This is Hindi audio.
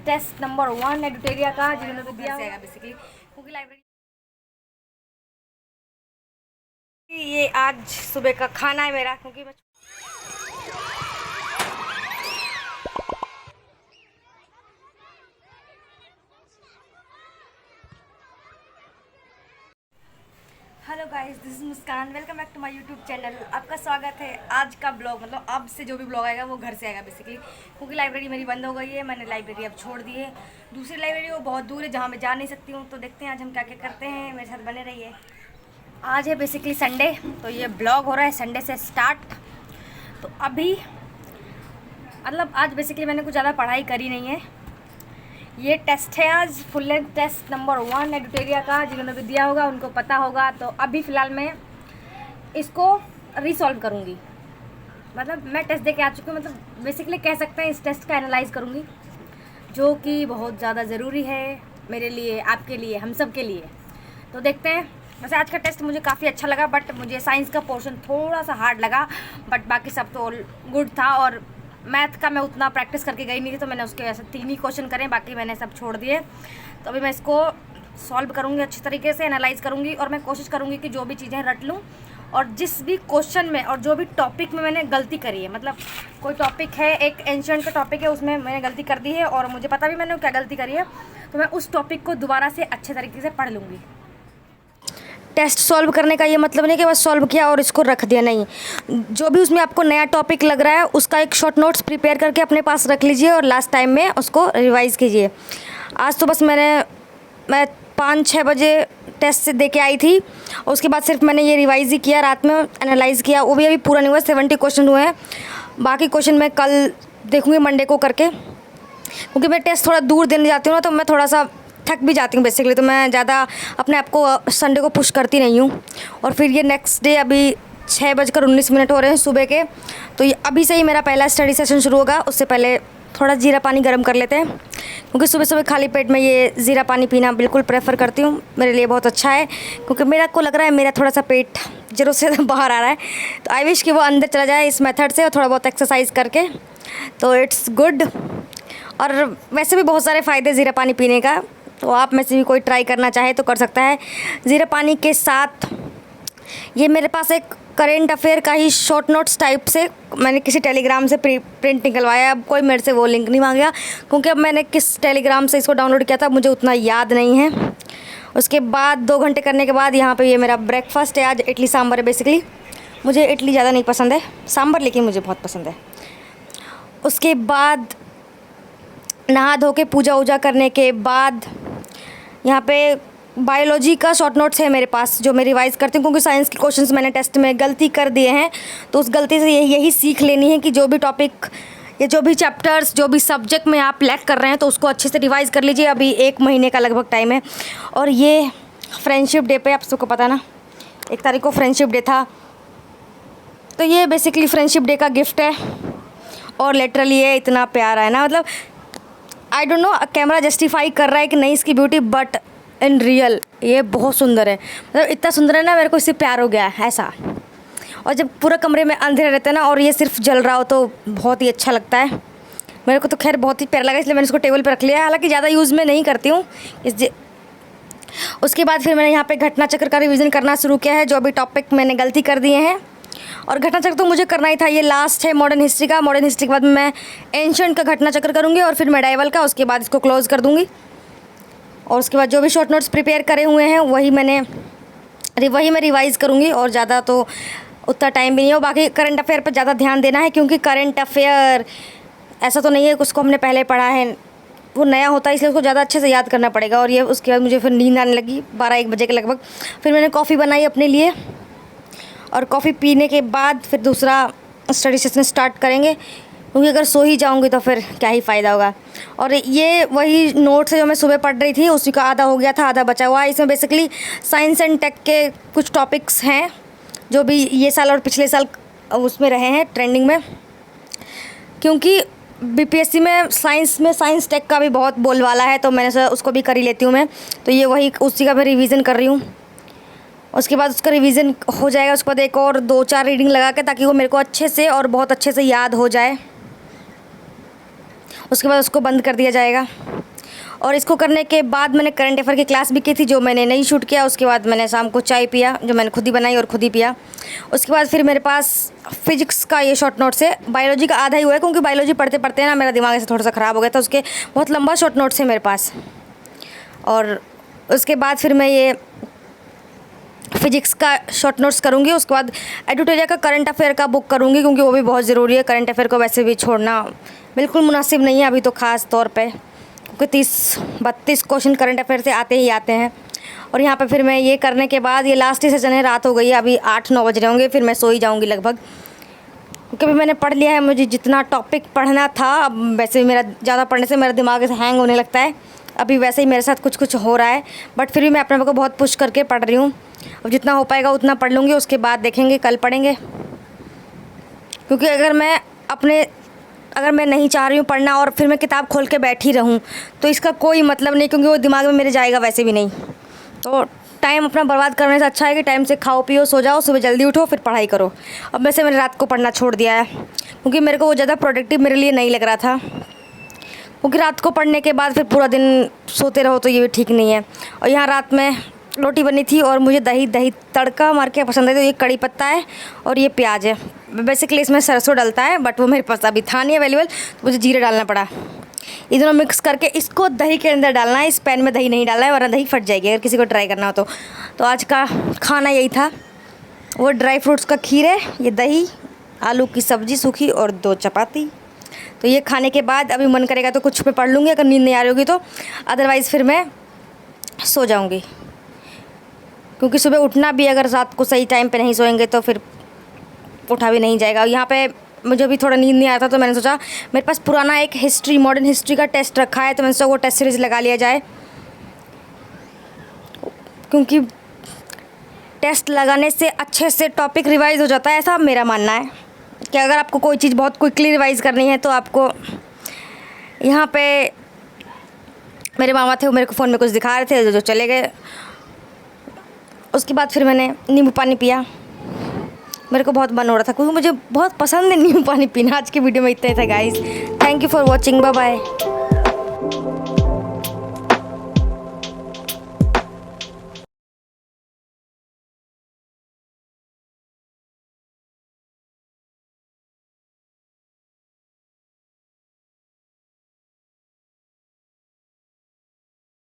टेस्ट नंबर 1 एडुटेरिया का जिन्होंने दिया है बेसिकली, क्योंकि लाइब्रेरी ये आज सुबह का खाना है मेरा, क्योंकि मैं hello guys, this is Muskaan. Welcome back to my YouTube channel. आपका स्वागत है। आज का ब्लॉग मतलब अब से जो भी ब्लॉग आएगा वो घर से आएगा बेसिकली, क्योंकि लाइब्रेरी मेरी बंद हो गई है। मैंने लाइब्रेरी अब छोड़ दी है। दूसरी लाइब्रेरी वो बहुत दूर है जहाँ मैं जा नहीं सकती हूँ। तो देखते हैं आज हम क्या क्या करते हैं, मेरे साथ बने रहिए। आज है बेसिकली संडे, तो ये ब्लॉग हो रहा है संडे से स्टार्ट। तो अभी मतलब आज बेसिकली मैंने कुछ ज़्यादा पढ़ाई करी नहीं है। ये टेस्ट है आज फुल लेंथ टेस्ट नंबर 1 एडुटेरिया का, जिन्होंने भी दिया होगा उनको पता होगा। तो अभी फ़िलहाल मैं इसको रीसॉल्व करूँगी। मतलब मैं टेस्ट दे के आ चुकी हूँ, मतलब बेसिकली कह सकते हैं इस टेस्ट का एनालाइज करूँगी, जो कि बहुत ज़्यादा ज़रूरी है मेरे लिए, आपके लिए, हम सब के लिए। तो देखते हैं। वैसे आज का टेस्ट मुझे काफ़ी अच्छा लगा, बट मुझे साइंस का पोर्शन थोड़ा सा हार्ड लगा, बट बाकी सब तो गुड था। और मैथ का मैं उतना प्रैक्टिस करके गई नहीं थी, तो मैंने उसके वैसे 3 ही क्वेश्चन करे, बाकी मैंने सब छोड़ दिए। तो अभी मैं इसको सॉल्व करूँगी, अच्छी तरीके से एनालाइज करूँगी, और मैं कोशिश करूँगी कि जो भी चीज़ें रट लूँ, और जिस भी क्वेश्चन में और जो भी टॉपिक में मैंने गलती करी है, मतलब कोई टॉपिक है, एक एंशिएंट का टॉपिक है, उसमें मैंने गलती कर दी है और मुझे पता भी मैंने क्या गलती करी है, तो मैं उस टॉपिक को दोबारा से अच्छे तरीके से पढ़ लूँगी। टेस्ट सॉल्व करने का ये मतलब नहीं कि बस सॉल्व किया और इसको रख दिया, नहीं। जो भी उसमें आपको नया टॉपिक लग रहा है उसका एक शॉर्ट नोट्स प्रिपेयर करके अपने पास रख लीजिए और लास्ट टाइम में उसको रिवाइज़ कीजिए। आज तो बस मैं 5-6 बजे टेस्ट से दे के आई थी, और उसके बाद सिर्फ मैंने ये रिवाइज़ ही किया, रात में एनालाइज़ किया। वो भी अभी पूरा नहीं हुआ, 70 क्वेश्चन हुए हैं। बाकी क्वेश्चन मैं कल देखूँगी मंडे को करके, क्योंकि मैं टेस्ट थोड़ा दूर देने जाती हूँ ना, तो मैं थोड़ा सा थक भी जाती हूँ बेसिकली। तो मैं ज़्यादा अपने आप को संडे को पुश करती नहीं हूँ। और फिर ये नेक्स्ट डे अभी 6:19 हो रहे हैं सुबह के, तो ये अभी से ही मेरा पहला स्टडी सेशन शुरू होगा। उससे पहले थोड़ा ज़ीरा पानी गर्म कर लेते हैं, क्योंकि सुबह सुबह खाली पेट में ये ज़ीरा पानी पीना बिल्कुल प्रेफर करती हूँ। मेरे लिए बहुत अच्छा है, क्योंकि मेरा को लग रहा है मेरा थोड़ा सा पेट ज़रूरत से बाहर आ रहा है। तो आई विश कि वो अंदर चला जाए इस मेथड से, और थोड़ा बहुत एक्सरसाइज करके, तो इट्स गुड। और वैसे भी बहुत सारे फ़ायदे ज़ीरा पानी पीने का, तो आप में से भी कोई ट्राई करना चाहे तो कर सकता है। ज़ीरा पानी के साथ ये मेरे पास एक करेंट अफेयर का ही शॉर्ट नोट्स टाइप से मैंने किसी टेलीग्राम से प्रिंट निकलवाया। अब कोई मेरे से वो लिंक नहीं मांगेगा, क्योंकि अब मैंने किस टेलीग्राम से इसको डाउनलोड किया था मुझे उतना याद नहीं है। उसके बाद 2 घंटे करने के बाद यहाँ पे ये मेरा ब्रेकफास्ट है। आज इडली सांभर है बेसिकली। मुझे इडली ज़्यादा नहीं पसंद है, सांभर लेकिन मुझे बहुत पसंद है। उसके बाद नहा धो के पूजा वूजा करने के बाद यहाँ पे बायोलॉजी का शॉर्ट नोट्स है मेरे पास, जो मैं रिवाइज़ करती हूँ, क्योंकि साइंस के क्वेश्चंस मैंने टेस्ट में गलती कर दिए हैं। तो उस गलती से यही सीख लेनी है कि जो भी टॉपिक या जो भी चैप्टर्स, जो भी सब्जेक्ट में आप लैक कर रहे हैं, तो उसको अच्छे से रिवाइज़ कर लीजिए। अभी 1 महीने का लगभग टाइम है। और ये फ्रेंडशिप डे पे, आप सबको पता ना 1 तारीख को फ्रेंडशिप डे था, तो ये बेसिकली फ्रेंडशिप डे का गिफ्ट है। और लिटरली ये इतना प्यारा है ना, मतलब I don't know camera justify कर रहा है कि नहीं इसकी ब्यूटी, बट इन रियल ये बहुत सुंदर है। मतलब इतना सुंदर है ना, मेरे को इससे प्यार हो गया है ऐसा। और जब पूरा कमरे में अंधेरा रहता है ना और ये सिर्फ जल रहा हो, तो बहुत ही अच्छा लगता है। मेरे को तो खैर बहुत ही प्यारा लगा, इसलिए मैंने इसको टेबल पर रख लिया है। हालांकि ज़्यादा यूज़ में नहीं करती हूँ उसके बाद फिर मैंने यहाँ पर घटना चक्र का रिविज़न करना शुरू किया है, जो भी टॉपिक मैंने गलती कर दिए हैं। और घटना चक्र तो मुझे करना ही था, ये लास्ट है मॉडर्न हिस्ट्री का। मॉडर्न हिस्ट्री के बाद मैं एंशिएंट का घटना चक्र करूँगी, और फिर मेडाइवल का, उसके बाद इसको क्लोज़ कर दूँगी। और उसके बाद जो भी शॉर्ट नोट्स प्रिपेयर करे हुए हैं वही मैं रिवाइज़ करूँगी। और ज़्यादा तो उतना टाइम भी नहीं हो। बाकी करंट अफेयर पर ज़्यादा ध्यान देना है, क्योंकि करंट अफेयर ऐसा तो नहीं है उसको हमने पहले पढ़ा है, वो नया होता है, इसलिए उसको ज़्यादा अच्छे से याद करना पड़ेगा। और ये उसके बाद मुझे फिर नींद आने लगी 12-1 बजे के लगभग। फिर मैंने कॉफ़ी बनाई अपने लिए, और कॉफ़ी पीने के बाद फिर दूसरा स्टडी सेशन स्टार्ट करेंगे, क्योंकि अगर सो ही जाऊंगी तो फिर क्या ही फ़ायदा होगा। और ये वही नोट्स है जो मैं सुबह पढ़ रही थी, उसी का आधा हो गया था, आधा बचा हुआ है। इसमें बेसिकली साइंस एंड टेक के कुछ टॉपिक्स हैं जो भी ये साल और पिछले साल उसमें रहे हैं ट्रेंडिंग में, क्योंकि बीपीएससी में साइंस टेक का भी बहुत बोलबाला है, तो मैंने सोचा उसको भी कर ही लेती हूँ मैं। तो ये वही उसी का मैं रिवीजन कर रही हूँ। उसके बाद उसका रिवीजन हो जाएगा, उसके बाद एक और 2-4 रीडिंग लगा के, ताकि वो मेरे को अच्छे से और बहुत अच्छे से याद हो जाए। उसके बाद उसको बंद कर दिया जाएगा। और इसको करने के बाद मैंने करंट अफेयर की क्लास भी की थी, जो मैंने नहीं शूट किया। उसके बाद मैंने शाम को चाय पिया, जो मैंने खुद ही बनाई और खुद ही पिया। उसके बाद फिर मेरे पास फिजिक्स का ये शॉर्ट नोट्स है। बायोलॉजी का आधा ही हुआ है, क्योंकि बायोलॉजी पढ़ते पढ़ते ना मेरा दिमाग ऐसे थोड़ा सा ख़राब हो गया था। उसके बहुत लंबा शॉर्ट नोट्स है मेरे पास। और उसके बाद फिर मैं ये फिजिक्स का शॉर्ट नोट्स करूँगी। उसके बाद एडुटेरिया का करंट अफेयर का बुक करूँगी, क्योंकि वो भी बहुत ज़रूरी है। करंट अफेयर को वैसे भी छोड़ना बिल्कुल मुनासिब नहीं है अभी तो, ख़ास तौर पे, क्योंकि 30-32 क्वेश्चन करंट अफेयर से आते ही आते हैं। और यहाँ पे फिर मैं ये करने के बाद, ये लास्ट ही सेशन है, रात हो गई है, अभी 8-9 बज रहे होंगे, फिर मैं सो ही जाऊँगी लगभग, क्योंकि अभी मैंने पढ़ लिया है। मुझे जितना टॉपिक पढ़ना था, अब वैसे भी मेरा ज़्यादा पढ़ने से मेरा दिमाग ऐसे हैंग होने लगता है। अभी वैसे ही मेरे साथ कुछ कुछ हो रहा है, बट फिर भी मैं अपने आप को बहुत पुश करके पढ़ रही हूँ। अब जितना हो पाएगा उतना पढ़ लूँगी, उसके बाद देखेंगे, कल पढ़ेंगे। क्योंकि अगर मैं नहीं चाह रही हूँ पढ़ना और फिर मैं किताब खोल के बैठी रहूँ, तो इसका कोई मतलब नहीं, क्योंकि वो दिमाग में मेरे जाएगा वैसे भी नहीं। तो टाइम अपना बर्बाद करने से अच्छा है कि टाइम से खाओ पियो, सो जाओ, सुबह जल्दी उठो, फिर पढ़ाई करो। अब वैसे मैंने रात को पढ़ना छोड़ दिया है, क्योंकि मेरे को वो ज़्यादा प्रोडक्टिव मेरे लिए नहीं लग रहा था। क्योंकि रात को पढ़ने के बाद फिर पूरा दिन सोते रहो तो ये भी ठीक नहीं है। और यहाँ रात में रोटी बनी थी, और मुझे दही तड़का मार के पसंद है। तो ये कड़ी पत्ता है और ये प्याज है। बेसिकली इसमें सरसों डलता है, बट वो मेरे पास अभी था नहीं अवेलेबल, तो मुझे जीरा डालना पड़ा। ये दोनों मिक्स करके इसको दही के अंदर डालना है। इस पैन में दही नहीं डालना है, वरना दही फट जाएगी अगर किसी को ट्राई करना हो तो। तो आज का खाना यही था। वो ड्राई फ्रूट्स का खीर है, ये दही, आलू की सब्ज़ी सूखी और 2 चपाती। तो ये खाने के बाद अभी मन करेगा तो कुछ पे पढ़ लूँगी, अगर नींद नहीं आ रही होगी तो। अदरवाइज़ फिर मैं सो जाऊँगी, क्योंकि सुबह उठना भी, अगर रात को सही टाइम पे नहीं सोएंगे तो फिर उठा भी नहीं जाएगा। यहाँ पे मुझे भी थोड़ा नींद नहीं आता, तो मैंने सोचा मेरे पास पुराना एक मॉडर्न हिस्ट्री का टेस्ट रखा है, तो मैंने सोचा वो टेस्ट सीरीज़ लगा लिया जाए। क्योंकि टेस्ट लगाने से अच्छे से टॉपिक रिवाइज़ हो जाता है, ऐसा मेरा मानना है। कि अगर आपको कोई चीज़ बहुत क्विकली रिवाइज़ करनी है तो आपको, यहाँ पे मेरे मामा थे, वो मेरे को फ़ोन में कुछ दिखा रहे थे, जो चले गए। उसके बाद फिर मैंने नींबू पानी पिया। मेरे को बहुत मन हो रहा था, क्योंकि मुझे बहुत पसंद है नींबू पानी पीना। आज की वीडियो में इतना ही था guys. Thank you for watching, bye bye.